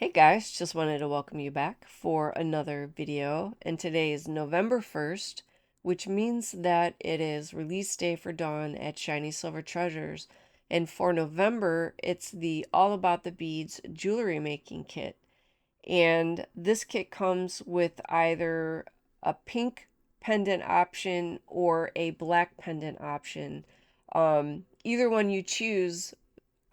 Hey guys, just wanted to welcome you back for another video. And today is November 1st, which means that it is release day for Dawn at Shiny Silver Treasures. And for November, it's the All About the Beads jewelry making kit. And this kit comes with either a pink pendant option or a black pendant option. Either one you choose,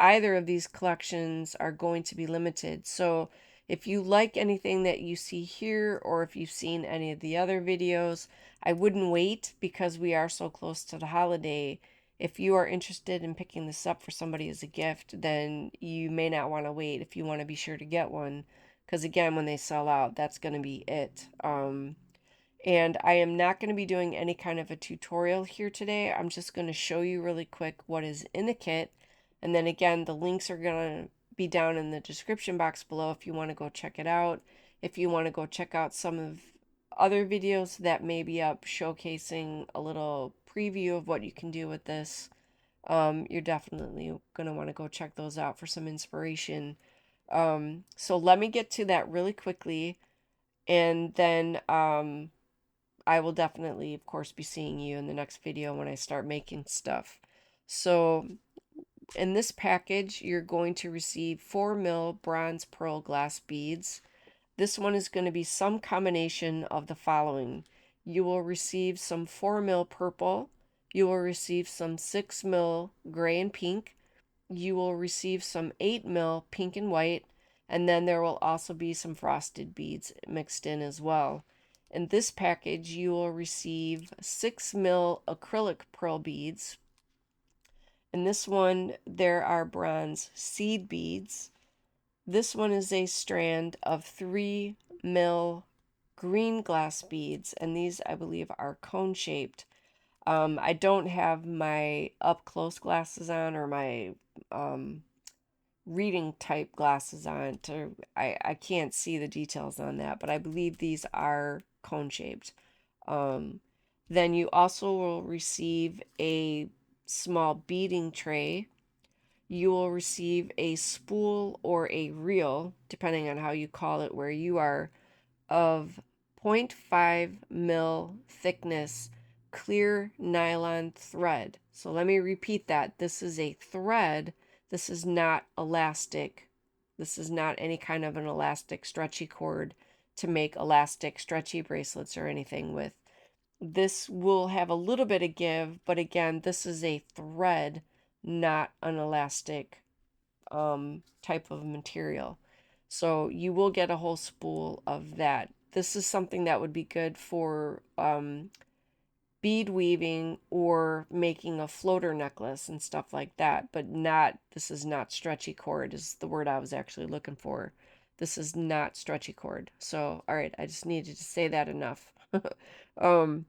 either of these collections are going to be limited. So if you like anything that you see here, or if you've seen any of the other videos, I wouldn't wait because we are so close to the holiday. If you are interested in picking this up for somebody as a gift, then you may not want to wait if you want to be sure to get one. Because again, when they sell out, that's going to be it. And I am not going to be doing any kind of a tutorial here today. I'm just going to show you really quick what is in the kit. And then again, the links are going to be down in the description box below if you want to go check it out. If you want to go check out some of other videos that may be up showcasing a little preview of what you can do with this, you're definitely going to want to go check those out for some inspiration. So let me get to that really quickly, and then I will definitely, of course, be seeing you in the next video when I start making stuff. So in this package, you're going to receive 4 mil bronze pearl glass beads. This one is going to be some combination of the following. You will receive some 4 mil purple. You will receive some 6 mil gray and pink. You will receive some 8 mil pink and white. And then there will also be some frosted beads mixed in as well. In this package, you will receive 6 mil acrylic pearl beads. In this one, there are bronze seed beads. This one is a strand of 3 mil green glass beads, and these, I believe, are cone-shaped. I don't have my up-close glasses on, or my reading type glasses on I can't see the details on that, but I believe these are cone shaped. Then you also will receive a small beading tray. You will receive a spool or a reel, depending on how you call it where you are, of 0.5 mil thickness clear nylon thread. So let me repeat that. This is a thread. This is not elastic. This is not any kind of an elastic stretchy cord to make elastic stretchy bracelets or anything with. This will have a little bit of give, but again, this is a thread, not an elastic type of material. So you will get a whole spool of that. This is something that would be good for bead weaving or making a floater necklace and stuff like that, but not, this is not stretchy cord is the word I was actually looking for. This is not stretchy cord. So, all right, I just needed to say that enough. um,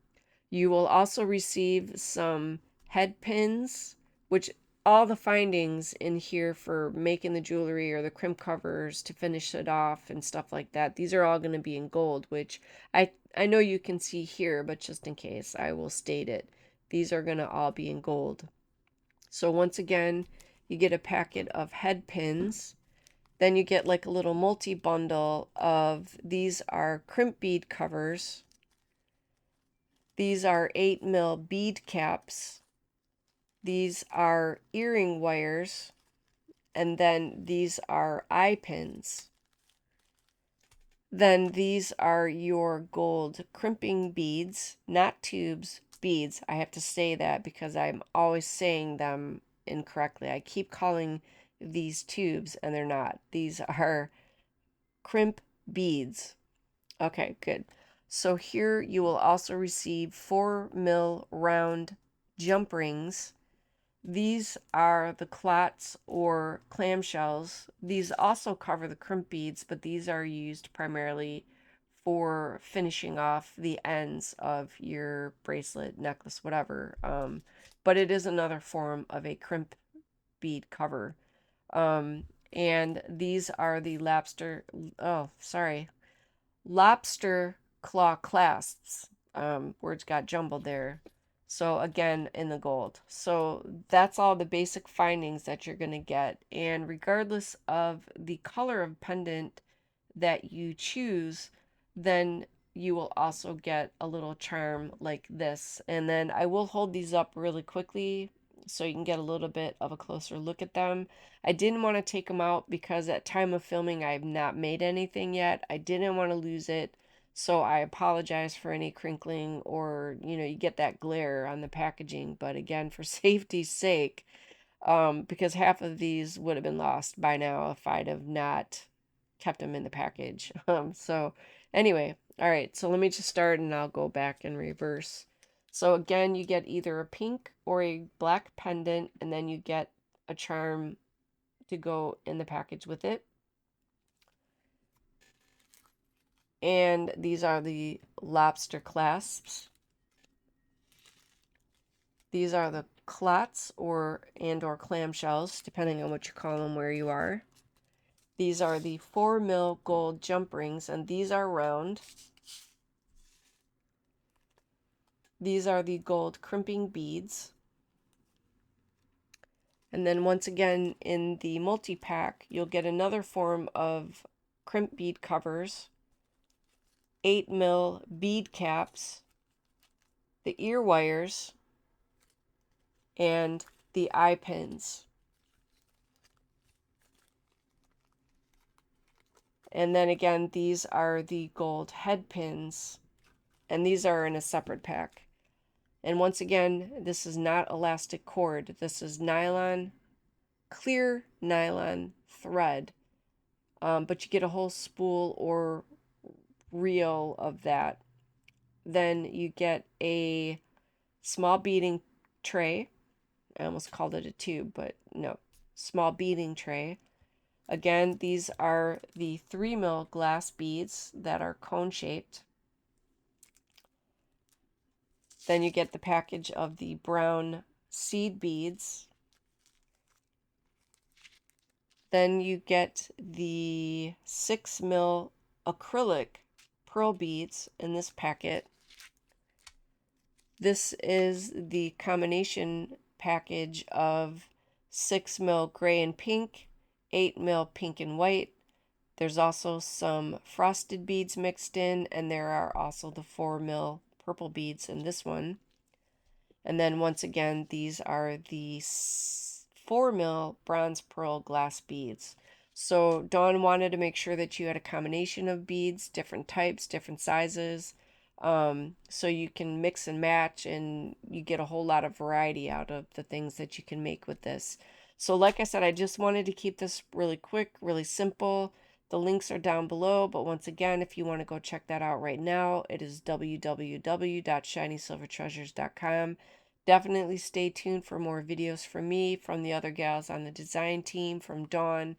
you will also receive some head pins, which all the findings in here for making the jewelry or the crimp covers to finish it off and stuff like that, these are all going to be in gold, which I know you can see here, but just in case, I will state it. These are going to all be in gold. So once again, you get a packet of head pins. Then you get like a little multi-bundle of, these are crimp bead covers. These are 8 mil bead caps. These are earring wires. And then these are eye pins. Then these are your gold crimping beads, not tubes, beads. I have to say that because I'm always saying them incorrectly. I keep calling these tubes and they're not. These are crimp beads. Okay, good. So here you will also receive 4 mil round jump rings. These are the clots or clamshells. These also cover the crimp beads, but these are used primarily for finishing off the ends of your bracelet, necklace, whatever. But it is another form of a crimp bead cover. And these are the lobster claw clasps. Words got jumbled there. So again, in the gold. So that's all the basic findings that you're going to get. And regardless of the color of pendant that you choose, then you will also get a little charm like this. And then I will hold these up really quickly so you can get a little bit of a closer look at them. I didn't want to take them out because at time of filming I have not made anything yet. I didn't want to lose it, so I apologize for any crinkling or, you get that glare on the packaging. But again, for safety's sake, because half of these would have been lost by now if I'd have not kept them in the package. So anyway, all right, so let me just start and I'll go back in reverse. So again, you get either a pink or a black pendant, and then you get a charm to go in the package with it. And these are the lobster clasps. These are the clots or clamshells, depending on what you call them where you are. These are the 4mm gold jump rings, and these are round. These are the gold crimping beads. And then once again in the multi-pack, you'll get another form of crimp bead covers, 8mm bead caps, the ear wires, and the eye pins. And then again, these are the gold head pins, and these are in a separate pack. And once again, this is not elastic cord. This is nylon, clear nylon thread, but you get a whole spool or reel of that. Then you get a small beading tray. I almost called it a tube, but no, small beading tray. Again, these are the 3mm glass beads that are cone shaped. Then you get the package of the brown seed beads. Then you get the 6mm acrylic pearl beads in this packet. This is the combination package of 6mm gray and pink, 8mm pink and white. There's also some frosted beads mixed in, and there are also the 4mm purple beads in this one. And then once again, these are the 4mm bronze pearl glass beads. So Dawn wanted to make sure that you had a combination of beads, different types, different sizes, so you can mix and match, and you get a whole lot of variety out of the things that you can make with this. So like I said, I just wanted to keep this really quick, really simple. The links are down below, but once again, if you want to go check that out right now, it is www.shinysilvertreasures.com. Definitely stay tuned for more videos from me, from the other gals on the design team, from Dawn,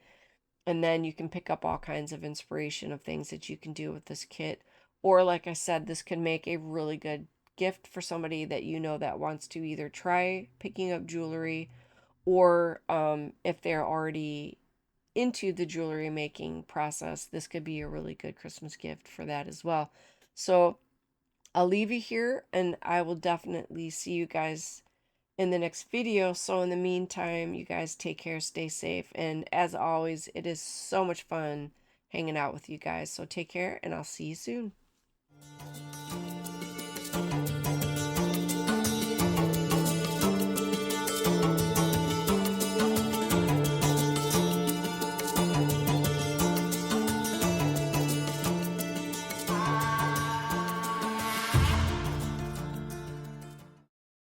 and then you can pick up all kinds of inspiration of things that you can do with this kit. Or like I said, this can make a really good gift for somebody that that wants to either try picking up jewelry, or if they're already into the jewelry making process, this could be a really good Christmas gift for that as well. So I'll leave you here, and I will definitely see you guys in the next video. So in the meantime, you guys take care, stay safe, and as always, it is so much fun hanging out with you guys. So take care, and I'll see you soon.